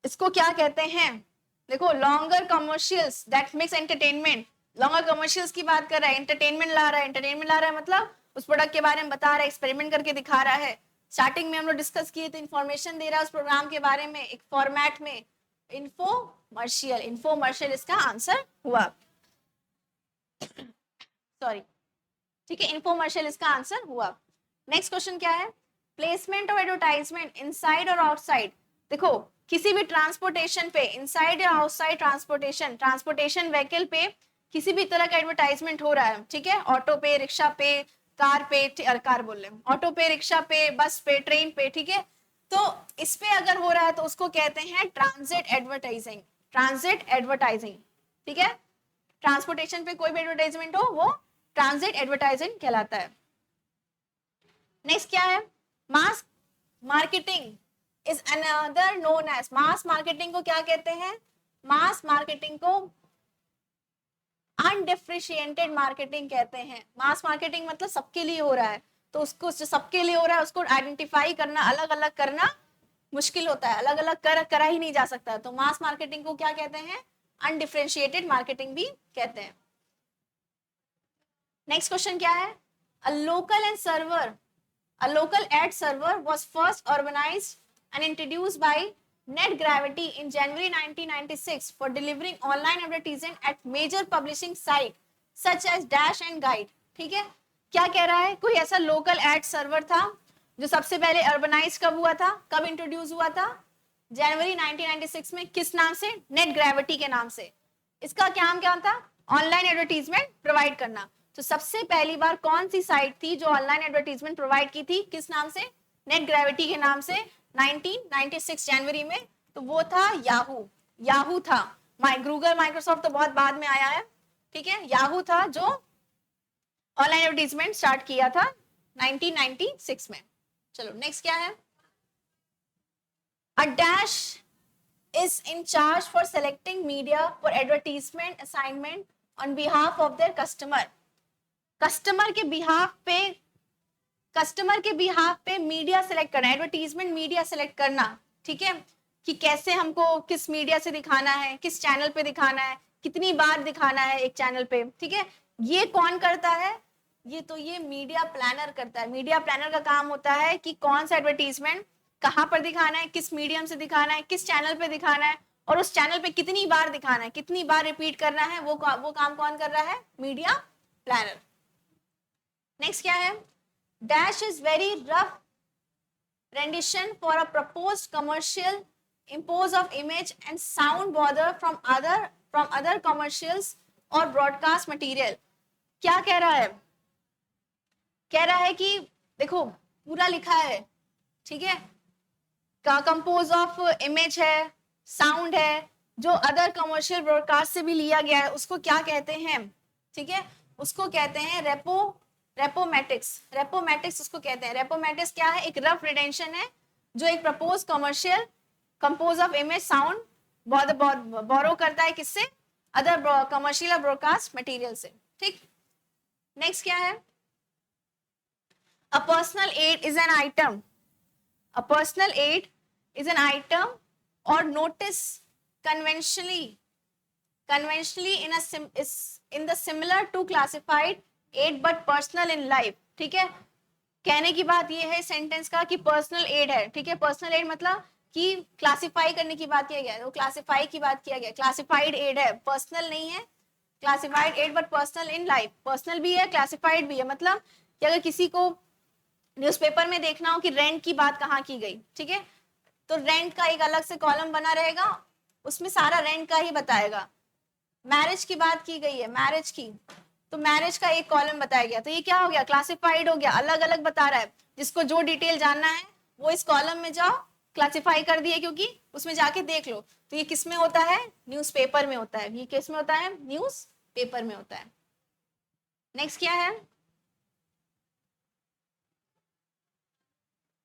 इसको क्या कहते हैं? देखो longer commercials that mix entertainment, longer commercials की बात कर रहा है, एंटरटेनमेंट ला रहा है, एंटरटेनमेंट ला रहा है मतलब उस प्रोडक्ट के बारे में बता रहा है, एक्सपेरिमेंट करके दिखा रहा है। स्टार्टिंग में हम लोग डिस्कस किए, तो इन्फॉर्मेशन दे रहा है उस प्रोग्राम के बारे में एक फॉर्मेट में, इन्फोमर्शियल, इन्फोमर्शियल इसका आंसर हुआ, सॉरी, ठीक है, इन्फोमर्शियल इसका आंसर हुआ। नेक्स्ट क्वेश्चन क्या है? प्लेसमेंट ऑफ एडवर्टाइजमेंट इनसाइड और आउटसाइड। देखो किसी भी ट्रांसपोर्टेशन पे, इनसाइड या आउटसाइड ट्रांसपोर्टेशन, ट्रांसपोर्टेशन व्हीकल पे किसी भी तरह का एडवर्टाइजमेंट हो रहा है, ठीक है, ऑटो पे, रिक्शा पे, कार पे, कार बोल रहे हैं, ऑटो पे, रिक्शा पे, बस पे, ट्रेन पे, ठीक है, तो इस पे अगर हो रहा है तो उसको कहते हैं ट्रांजिट एडवर्टाइजिंग, ट्रांजिट एडवर्टाइजिंग, ठीक है, ट्रांसपोर्टेशन पे कोई भी एडवर्टाइजमेंट हो वो ट्रांजिट एडवर्टाइजिंग कहलाता है। नेक्स्ट क्या है? Mass marketing is another known as, mass marketing को क्या कहते हैं? मास मार्केटिंग को अनडिफरेंशिएटेड मार्केटिंग कहते हैं। मास मार्केटिंग मतलब सबके लिए हो रहा है, तो उसको सबके लिए हो रहा है उसको आइडेंटिफाई करना, अलग अलग करना मुश्किल होता है, अलग अलग करा ही नहीं जा सकता, तो मास मार्केटिंग को क्या कहते हैं? अनडिफरेंशिएटेड मार्केटिंग भी कहते हैं। नेक्स्ट क्वेश्चन क्या है? A local ad server was first organized and introduced by net gravity in January 1996 for delivering online advertising at major publishing site such as Dash and Guide. ठीक है, क्या कह रहा है, कोई ऐसा लोकल एड सर्वर था जो सबसे पहले अर्बनाइज कब हुआ था, कब इंट्रोड्यूस हुआ था, जनवरी 1996 में, किस नाम से, नेट ग्रेविटी के नाम से. इसका काम क्या था, ऑनलाइन एडवर्टीजमेंट प्रोवाइड करना. तो सबसे पहली बार कौन सी साइट थी जो ऑनलाइन एडवर्टीजमेंट प्रोवाइड की थी, किस नाम से, नेट ग्रेविटी के नाम से, 1996 जनवरी में. तो वो था याहू. याहू था, गूगल माइक्रोसॉफ्ट तो बहुत बाद में आया है. ठीक है, याहू था जो ऑनलाइन एडवर्टीजमेंट स्टार्ट किया था 1996 में. चलो नेक्स्ट क्या है, a dash is in charge for selecting media for advertisement assignment on behalf of their customer. Customer के बिहाफ पे मीडिया सेलेक्ट करना, एडवर्टीजमेंट मीडिया सेलेक्ट करना. ठीक है, कि कैसे हमको किस मीडिया से दिखाना है, किस चैनल पे दिखाना है, कितनी बार दिखाना है एक चैनल पे. ठीक है, ये कौन करता है, ये मीडिया प्लानर करता है. मीडिया प्लानर का काम होता है कि कौन सा एडवर्टीजमेंट कहाँ पर दिखाना है, किस मीडियम से दिखाना है, किस चैनल पे दिखाना है, और उस चैनल पे कितनी बार दिखाना है, कितनी बार रिपीट करना है, वो काम कौन कर रहा है, मीडिया प्लानर. नेक्स्ट क्या है, dash is very rough rendition for a proposed commercial impose of image and sound border from other commercials or broadcast material. क्या कह रहा है, कह रहा है कि देखो पूरा लिखा है. ठीक है, का कंपोज ऑफ इमेज है, साउंड है, जो अदर कमर्शियल ब्रॉडकास्ट से भी लिया गया है, उसको क्या कहते हैं. ठीक है, उसको कहते हैं रेपोमैटिक्स उसको कहते हैं. रेपोमैटिक्स क्या है, एक रफ रिडेंशन है जो एक propose commercial compose of image sound borrow करता है, किससे, अदर कमर्शियल ब्रॉडकास्ट मटेरियल से. ठीक, नेक्स्ट क्या है, a personal ad is an item. A personal aid is an item or notice conventionally in the similar to classified aid but personal in life. ठीक है, कहने की बात ये है सेंटेंस का कि पर्सनल एड है. ठीक है, पर्सनल एड मतलब कि क्लासिफाई करने की बात किया गया है, वो क्लासिफाई की बात किया गया, क्लासिफाइड एड है, पर्सनल नहीं है. Classified ad but personal in life, personal भी है, क्लासिफाइड भी है. मतलब कि अगर किसी को न्यूज़पेपर में देखना हो कि रेंट की बात कहाँ की गई, ठीक है, तो रेंट का एक अलग से कॉलम बना रहेगा, उसमें सारा रेंट का ही बताएगा. मैरिज की बात की गई है, मैरिज की, तो मैरिज का एक कॉलम बताया गया. तो ये क्या हो गया, क्लासिफाइड हो गया, अलग अलग बता रहा है. जिसको जो डिटेल जानना है वो इस कॉलम में जाओ, क्लासिफाई कर दिए क्योंकि उसमें जाके देख लो. तो ये किस में होता है, न्यूज़पेपर में होता है. ये किस में होता है, न्यूज़पेपर में होता है. नेक्स्ट क्या है,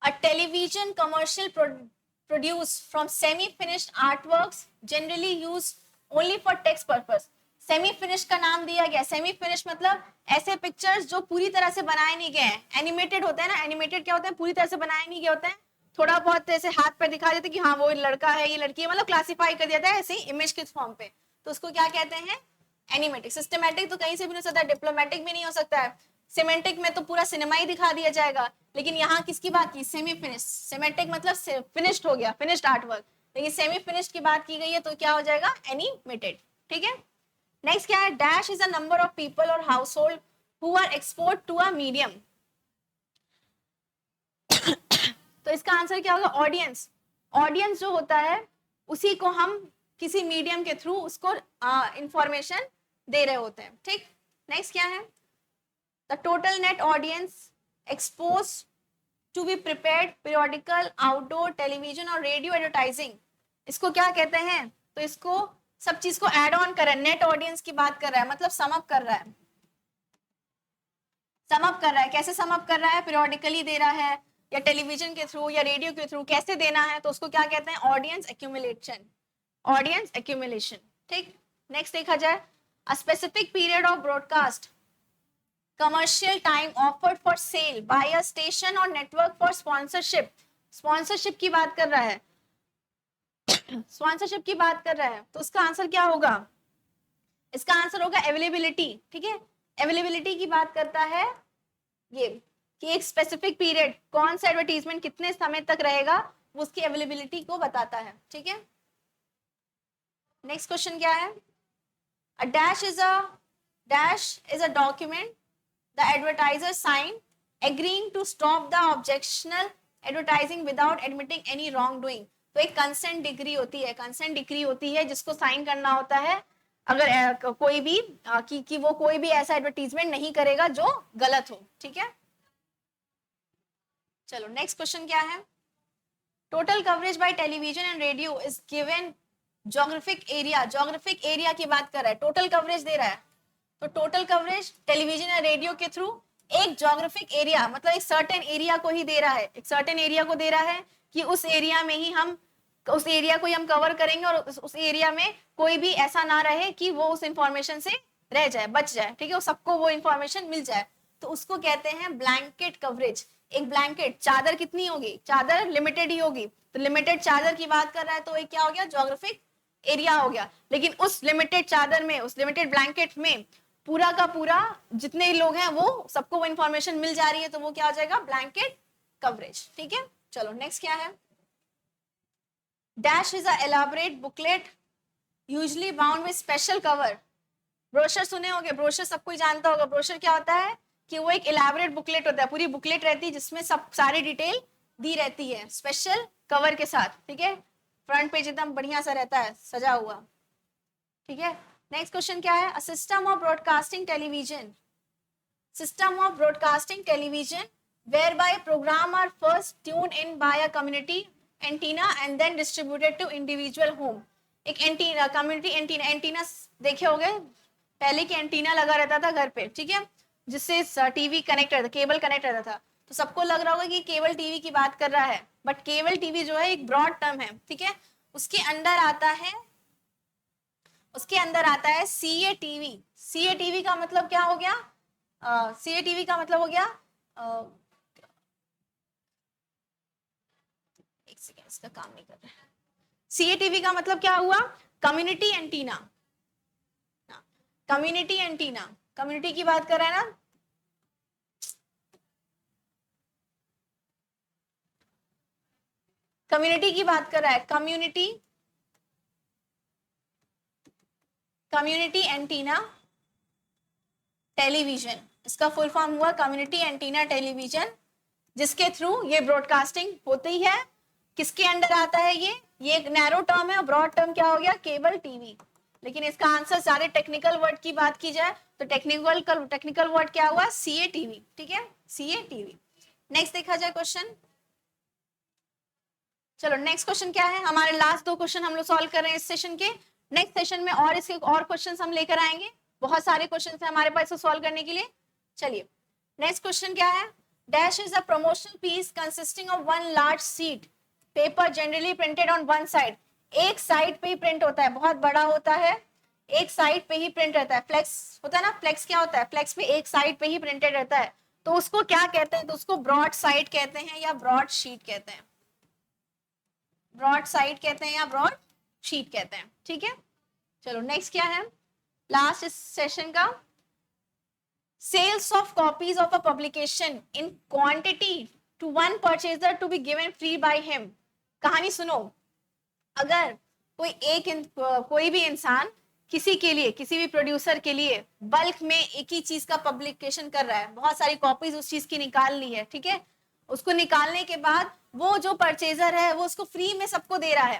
a television commercial produced from semi-finished artworks generally used only for text purpose. Semi-finished का नाम दिया गया. Semi-finished मतलब ऐसे पिक्चर्स जो पूरी तरह से बनाए नहीं गए हैं. एनिमेटेड होता है ना, एनिमेटेड क्या होता है, पूरी तरह से बनाए नहीं गए होते हैं, थोड़ा बहुत ऐसे हाथ पर दिखा देते कि हाँ वो लड़का है, ये लड़की है, मतलब क्लासिफाई कर दिया था ऐसे ही इमेज के फॉर्म पे. तो उसको क्या कहते हैं, एनिमेटिक. सिस्टमैटिक तो कहीं से भी नहीं हो सकता, डिप्लोमेटिक भी नहीं हो सकता है. सिमेंटिक में तो पूरा सिनेमा ही दिखा दिया जाएगा. लेकिन यहाँ किसकी बात की, सेमी फिनिश्ड. सिमेंटिक मतलब फिनिश्ड हो गया, फिनिश्ड आर्टवर्क. लेकिन सेमी फिनिश्ड की बात की गई है तो क्या हो जाएगा, एनिमेटेड. ठीक है, नेक्स्ट क्या है, dash is a number of people और household who are export to a medium. तो इसका आंसर क्या होगा, ऑडियंस. ऑडियंस जो होता है उसी को हम किसी मीडियम के थ्रू उसको इंफॉर्मेशन दे रहे होते हैं. ठीक, नेक्स्ट क्या है, the total net audience exposed to be prepared periodical outdoor television और radio advertising. इसको क्या कहते हैं, तो इसको सब चीज को एड ऑन कर रहा है, नेट ऑडियंस की बात कर रहा है, मतलब सम अप कर रहा है. सम अप कर रहा है, कैसे सम अप कर रहा है, पीरियोडिकली दे रहा है या टेलीविजन के थ्रू या रेडियो के थ्रू, कैसे देना है, तो उसको क्या कहते हैं, ऑडियंस एक्यूमुलेशन. Audience accumulation. ठीक, नेक्स्ट देखा जाए, a specific period of broadcast commercial time offered for sale by a station or network for sponsorship. Sponsorship की बात कर रहा है, स्पॉन्सरशिप की बात कर रहा है. तो उसका आंसर क्या होगा, इसका आंसर होगा अवेलेबिलिटी. ठीक है, अवेलेबिलिटी की बात करता है ये कि एक स्पेसिफिक पीरियड, कौन सा एडवर्टीजमेंट कितने समय तक रहेगा, उसकी अवेलेबिलिटी को बताता है, ठीक है। नेक्स्ट क्वेश्चन क्या है, a dash is a document the advertiser sign agreeing to stop the objectionable advertising without admitting any wrongdoing। तो एक कंसेंट डिग्री होती है, कंसेंट डिग्री होती है जिसको साइन करना होता है अगर कोई भी कि वो कोई भी ऐसा एडवर्टीजमेंट नहीं करेगा जो गलत हो, ठीक है। चलो नेक्स्ट क्वेश्चन क्या है, total coverage by television and radio is given geographic area. Geographic area की बात कर रहा है, टोटल कवरेज दे रहा है, तो टोटल कवरेज टेलीविजन या रेडियो के थ्रू एक ज्योग्राफिक एरिया मतलब एक सर्टेन एरिया को ही दे रहा है, एक सर्टेन एरिया को दे रहा है कि उस एरिया में ही हम उस एरिया को ही हम कवर करेंगे और उस एरिया में कोई भी ऐसा ना रहे कि वो उस इंफॉर्मेशन से रह जाए, बच जाए, ठीक है, सबको वो इंफॉर्मेशन मिल जाए, तो उसको कहते हैं ब्लैंकेट कवरेज। एक ब्लैंकेट चादर कितनी होगी, चादर लिमिटेड ही होगी, तो लिमिटेड चादर की बात कर रहा है तो एक क्या हो गया, ज्योग्राफिक एरिया हो गया। लेकिन उस लिमिटेड चादर में, उस लिमिटेड ब्लैंकेट में पूरा का पूरा जितने लोग हैं वो सबको वो इंफॉर्मेशन मिल जा रही है, तो वो क्या हो जाएगा, ब्लैंकेट कवरेज, ठीक है। चलो नेक्स्ट क्या है, dash is a elaborate booklet usually bound with special cover. Brochure सुने होंगे, ब्रोशर सब कोई जानता होगा, ब्रोशर क्या होता है कि वो एक एलाबोरेट बुकलेट होता है, पूरी बुकलेट रहती है जिसमें सब सारी डिटेल दी रहती है स्पेशल कवर के साथ, ठीक है, फ्रंट पेज एकदम बढ़िया सा रहता है सजा हुआ, ठीक है। नेक्स्ट क्वेश्चन क्या है, a system of broadcasting television, system of broadcasting television whereby program are first tuned in by a community antenna and then distributed to individual home। एक एंटीना, कम्युनिटी एंटीना, एंटीना देखे होंगे पहले की antenna लगा रहता था घर पे, ठीक है, जिससे टीवी कनेक्ट रहता, केबल कनेक्ट रहता था, तो सबको लग रहा होगा कि केबल टीवी की बात कर रहा है, बट केबल टीवी जो है एक ब्रॉड टर्म है, ठीक है, उसके अंदर आता है, उसके अंदर आता है CATV। CATV का मतलब क्या हो गया, CATV का मतलब हो गया एक सेकेंड, इसका काम नहीं कर रहा है। CATV का मतलब क्या हुआ, community antenna, community antenna, community की बात कर रहा है ना, कम्युनिटी की बात कर रहा है, कम्युनिटी, कम्युनिटी एंटीना टेलीविजन, इसका फुल फॉर्म हुआ कम्युनिटी एंटीना टेलीविजन, जिसके थ्रू ये ब्रॉडकास्टिंग होती है। किसके अंडर आता है ये एक नैरो टर्म है और ब्रॉड टर्म क्या हो गया, केबल टीवी। लेकिन इसका आंसर सारे टेक्निकल वर्ड की बात की जाए तो टेक्निकल वर्ड क्या हुआ, CATV, ठीक है, CATV। नेक्स्ट देखा जाए क्वेश्चन, चलो नेक्स्ट क्वेश्चन क्या है, हमारे लास्ट 2 क्वेश्चन हम लोग सॉल्व कर रहे हैं इस सेशन के, नेक्स्ट सेशन में और इसके और क्वेश्चंस हम लेकर आएंगे, बहुत सारे क्वेश्चंस हैं हमारे पास इसको सॉल्व करने के लिए। चलिए नेक्स्ट क्वेश्चन क्या है, dash is a promotional piece consisting of one large sheet paper generally printed on one side. एक साइड पे ही प्रिंट होता है, बहुत बड़ा होता है, एक साइड पे ही प्रिंट रहता है। फ्लेक्स होता है ना, फ्लेक्स क्या होता है, फ्लेक्स पे एक साइड पे ही प्रिंटेड रहता है, तो उसको क्या कहते हैं, तो उसको ब्रॉड साइड कहते हैं या ब्रॉड शीट कहते हैं, ब्रॉड साइड कहते हैं या ब्रॉड शीट कहते हैं, ठीक है। चलो नेक्स्ट क्या है, लास्ट इस सेशन का, sales of copies of a publication in quantity to one purchaser to be given free by him. कहानी सुनो, अगर कोई भी इंसान किसी के लिए, किसी भी प्रोड्यूसर के लिए बल्क में एक ही चीज का पब्लिकेशन कर रहा है, बहुत सारी कॉपीज उस चीज की निकाल ली है, ठीक है, उसको निकालने के बाद वो जो परचेजर है वो उसको फ्री में सबको दे रहा है,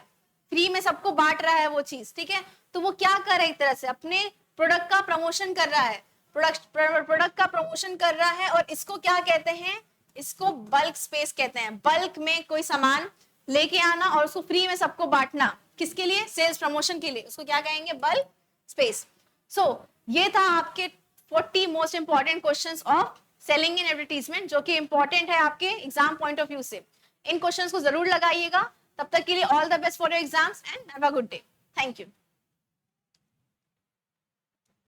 फ्री में सबको बांट रहा है वो चीज, ठीक है, तो वो क्या कर रहा है, एक तरह से अपने प्रोडक्ट का प्रमोशन कर रहा है, प्रोडक्ट का प्रमोशन कर रहा है, और इसको क्या कहते हैं, इसको बल्क स्पेस कहते हैं। बल्क में कोई सामान लेके आना और उसको फ्री में सबको बांटना, किसके लिए, सेल्स प्रमोशन के लिए, उसको क्या कहेंगे, बल्क स्पेस। सो ये था आपके 40 most important questions of selling in advertisement, जो कि इंपॉर्टेंट है आपके एग्जाम पॉइंट ऑफ व्यू से। इन क्वेश्चंस को जरूर लगाइएगा, तब तक के लिए all the best for your exams and have a good day, thank you.